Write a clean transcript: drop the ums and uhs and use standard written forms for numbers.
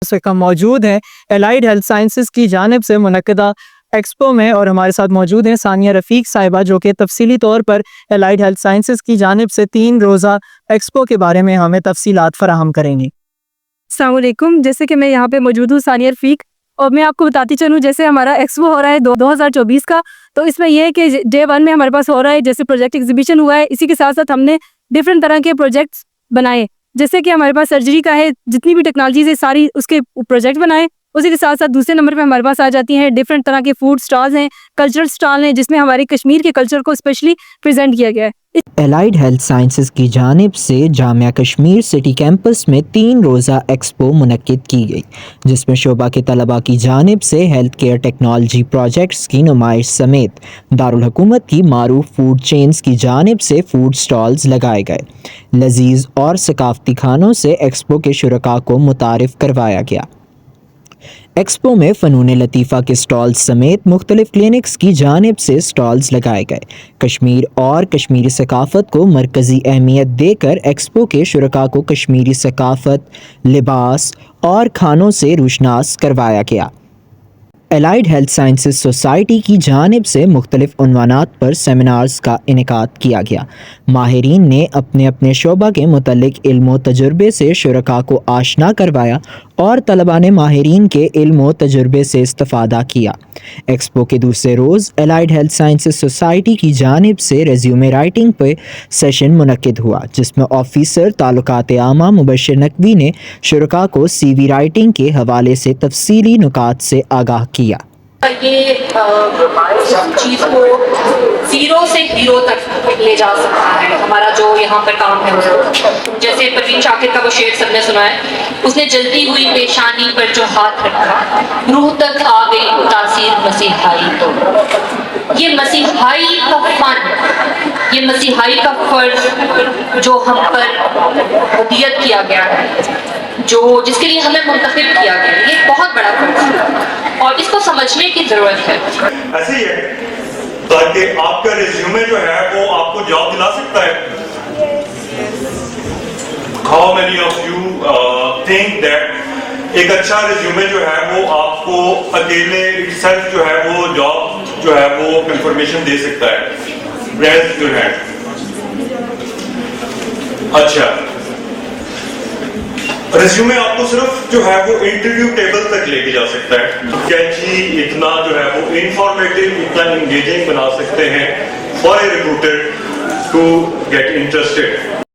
اس وقت ہم موجود ہیں الائڈ ہیلتھ سائنسز کی جانب سے منعقدہ ایکسپو میں، اور ہمارے ساتھ موجود ہیں ثانیہ رفیق صاحبہ جو کہ تفصیلی طور پر الائڈ ہیلتھ سائنسز کی جانب سے 3 روزہ ایکسپو کے بارے میں ہمیں تفصیلات فراہم کریں گی۔ السلام علیکم، جیسے کہ میں یہاں پہ موجود ہوں ثانیہ رفیق، اور میں آپ کو بتاتی چلوں جیسے ہمارا ایکسپو ہو رہا ہے 2024 کا، تو اس میں یہ ہے کہ ڈے 1 میں ہمارے پاس ہو رہا ہے جیسے پروجیکٹ ایگزیبیشن ہوا ہے، اسی کے ساتھ ساتھ ہم نے ڈفرینٹ طرح کے پروجیکٹس بنائے، جیسے کہ ہمارے پاس سرجری کا ہے، جتنی بھی ٹیکنالوجیز ہے ساری اس کے پروجیکٹ بنائے۔ اسی کے ساتھ ساتھ دوسرے نمبر پہ ہمارے پاس آ جاتی ہیں ڈفرینٹ طرح کے فوڈ سٹالز ہیں، کلچرل سٹال ہیں، جس میں ہمارے کشمیر کے کلچر کو اسپیشلی پریزنٹ کیا گیا ہے۔ الائڈ ہیلتھ سائنسز کی جانب سے جامعہ کشمیر سٹی کیمپس میں 3 روزہ ایکسپو منعقد کی گئی، جس میں شعبہ کے طلباء کی جانب سے ہیلتھ کیئر ٹیکنالوجی پروجیکٹس کی نمائش سمیت دارالحکومت کی معروف فوڈ چینز کی جانب سے فوڈ سٹالز لگائے گئے۔ لذیذ اور ثقافتی کھانوں سے ایکسپو کے شرکاء کو متعارف کروایا گیا۔ ایکسپو میں فنون لطیفہ کے سٹالز سمیت مختلف کلینکس کی جانب سے سٹالز لگائے گئے۔ کشمیر اور کشمیری ثقافت کو مرکزی اہمیت دے کر ایکسپو کے شرکاء کو کشمیری ثقافت، لباس اور کھانوں سے روشناس کروایا گیا۔ الائڈ ہیلتھ سائنسز سوسائٹی کی جانب سے مختلف عنوانات پر سیمینارز کا انعقاد کیا گیا۔ ماہرین نے اپنے اپنے شعبہ کے متعلق علم و تجربے سے شرکاء کو آشنا کروایا اور طلباء نے ماہرین کے علم و تجربے سے استفادہ کیا۔ ایکسپو کے دوسرے روز الائڈ ہیلتھ سائنسز سوسائٹی کی جانب سے ریزیومے رائٹنگ پہ سیشن منعقد ہوا، جس میں آفیسر تعلقات عامہ مبشر نقوی نے شرکاء کو سی وی رائٹنگ کے حوالے سے تفصیلی نکات سے آگاہ کیا۔ یہ چیز کو زیرو سے ہیرو تک لے جا سکتا ہے ہمارا جو یہاں پر کام ہے۔ جیسے پروین شاکر کا وہ شعر سب نے سنا ہے، اس نے جلتی ہوئی پیشانی پر جو ہاتھ رکھا، روح تک آ گئی تاثیر مسیحائی۔ تو یہ مسیحائی کا فن، یہ مسیحائی کا فرض جو ہم پر ہدیت کیا گیا ہے، جس کے لیے ہمیں منتخب کیا گیا ہے، یہ بہت بڑا فرض ہے اور اس کو سمجھنے کی ضرورت ہے۔ ایسے ہی ہے تاکہ آپ کا ریزیومے جو ہے وہ آپ کو جاب دلا سکتا ہے۔ How many of you think that ایک اچھا ریزیومے جو ہے وہ آپ کو اکیلے سیلف جو ہے وہ جاب جو ہے وہ کنفرمیشن دے سکتا ہے؟ Raise your hand۔ اچھا، ریزیومے آپ کو صرف جو ہے وہ انٹرویو ٹیبل تک لے کے جا سکتا ہے۔ کیچی اتنا جو ہے وہ انفارمیٹیو، اتنا انگیجنگ بنا سکتے ہیں for a recruiter to get interested.